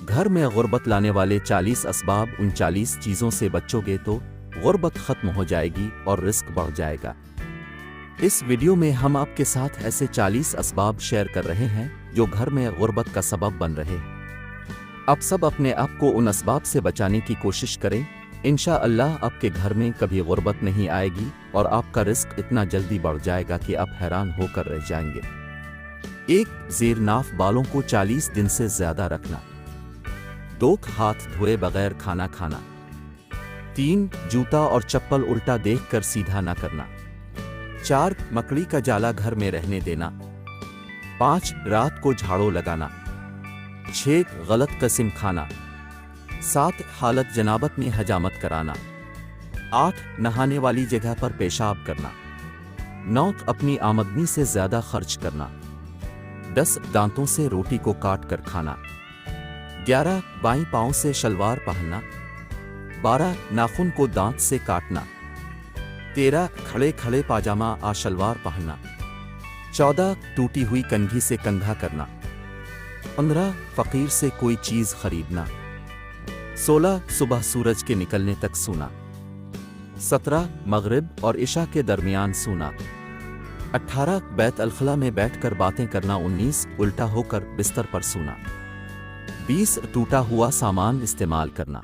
گھر میں غربت لانے والے 40 اسباب، ان 40 چیزوں سے بچو گے تو غربت ختم ہو جائے گی اور رزق بڑھ جائے گا۔ اس ویڈیو میں ہم آپ کے ساتھ ایسے 40 اسباب شیئر کر رہے ہیں جو گھر میں غربت کا سبب بن رہے ہیں۔ آپ سب اپنے آپ کو ان اسباب سے بچانے کی کوشش کریں، انشاءاللہ آپ کے گھر میں کبھی غربت نہیں آئے گی اور آپ کا رزق اتنا جلدی بڑھ جائے گا کہ آپ حیران ہو کر رہ جائیں گے۔ 1 زیر ناف بالوں کو 40 دن سے زیادہ رکھنا۔ 2 ہاتھ دھوئے بغیر کھانا کھانا۔ 3 جوتا اور چپل الٹا دیکھ کر سیدھا نہ کرنا۔ 4 مکڑی کا جالا گھر میں رہنے دینا۔ 5 رات کو جھاڑو لگانا۔ 6 غلط قسم کھانا۔ 7 حالت جنابت میں حجامت کرانا۔ 8 نہانے والی جگہ پر پیشاب کرنا۔ 9 اپنی آمدنی سے زیادہ خرچ کرنا۔ 10 دانتوں سے روٹی کو کاٹ کر کھانا۔ 11 بائیں پاؤں سے شلوار پہننا۔ 12 ناخن کو دانت سے کاٹنا۔ 13 کھڑے کھڑے پاجامہ آ شلوار پہننا۔ 14 ٹوٹی ہوئی کنگھی سے کنگھا کرنا۔ 15 فقیر سے کوئی چیز خریدنا۔ 16 صبح سورج کے نکلنے تک سونا۔ 17 مغرب اور عشاء کے درمیان سونا۔ 18 بیت الخلاء میں بیٹھ کر باتیں کرنا۔ 19 الٹا ہو کر بستر پر سونا۔ 20 ٹوٹا ہوا سامان استعمال کرنا۔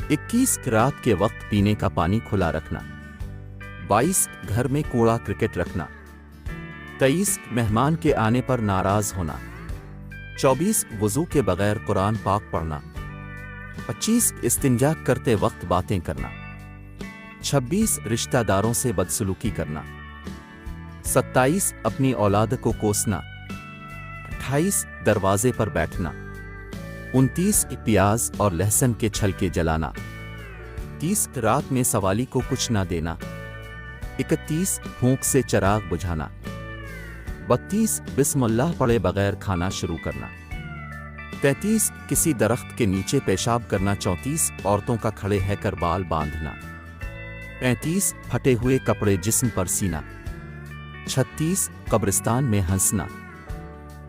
21 رات کے وقت پینے کا پانی کھلا رکھنا۔ 22 گھر میں کوڑا کرکٹ رکھنا۔ 23 مہمان کے آنے پر ناراض ہونا۔ 24 وضو کے بغیر قرآن پاک پڑھنا۔ 25 استنجا کرتے وقت باتیں کرنا۔ 26 رشتہ داروں سے بدسلوکی کرنا۔ 27 اپنی اولاد کو کوسنا۔ 28 دروازے پر بیٹھنا۔ 29 پیاز اور لہسن کے چھلکے جلانا۔ 30 رات میں سوالی کو کچھ نہ دینا۔ 31 پھونک سے چراغ بجھانا۔ 32 بسم اللہ پڑھے بغیر کھانا شروع کرنا۔ 33 کسی درخت کے نیچے پیشاب کرنا۔ 34 عورتوں کا کھڑے ہے کر بال باندھنا۔ 35 پھٹے ہوئے کپڑے جسم پر سینا۔ 36 قبرستان میں ہنسنا۔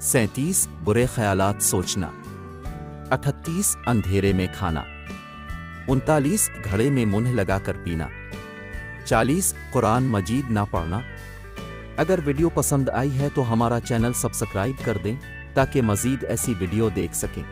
37 برے خیالات سوچنا۔ 38 اندھیرے میں کھانا۔ 39 گھڑے میں منہ لگا کر پینا۔ 40 قرآن مجید نہ پڑھنا۔ اگر ویڈیو پسند آئی ہے تو ہمارا چینل سبسکرائب کر دیں تاکہ مزید ایسی ویڈیو دیکھ سکیں۔